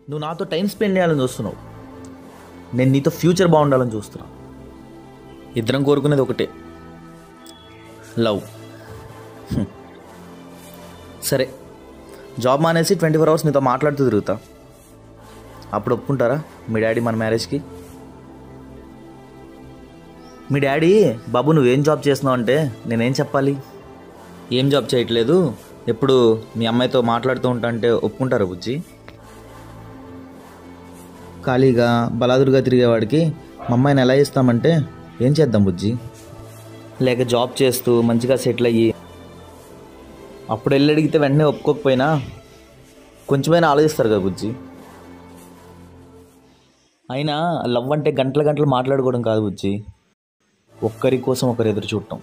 నువ్వు నాతో time spend చేయాలని చూస్తున్నావు, నేను నీతో ఫ్యూచర్ బాగుండాలని చూస్తున్నా. ఇద్దరం కోరుకునేది ఒకటే, లవ్. సరే, జాబ్ మానేసి 24 hours నీతో మాట్లాడుతూ తిరుగుతా. అప్పుడు ఒప్పుకుంటారా మీ డాడీ మన మ్యారేజ్కి? మీ డాడీ బాబు నువ్వేం జాబ్ చేస్తున్నావు అంటే నేనేం చెప్పాలి? ఏం జాబ్ చేయట్లేదు, ఎప్పుడు మీ అమ్మాయితో మాట్లాడుతూ ఉంటా అంటే ఒప్పుకుంటారా బుజ్జి? ఖాళీగా బలాదురుగా తిరిగేవాడికి మా అమ్మాయిని ఎలా ఇస్తామంటే ఏం చేద్దాం బుజ్జి? లేక జాబ్ చేస్తూ మంచిగా సెటిల్ అయ్యి అప్పుడు వెళ్ళి అడిగితే వెంటనే ఒప్పుకోకపోయినా కొంచెమైనా ఆలోచిస్తారు కదా బుజ్జి. అయినా లవ్ అంటే గంటలు గంటలు మాట్లాడుకోవడం కాదు బుజ్జి, ఒక్కరి కోసం ఒకరు ఎదురు చూడటం.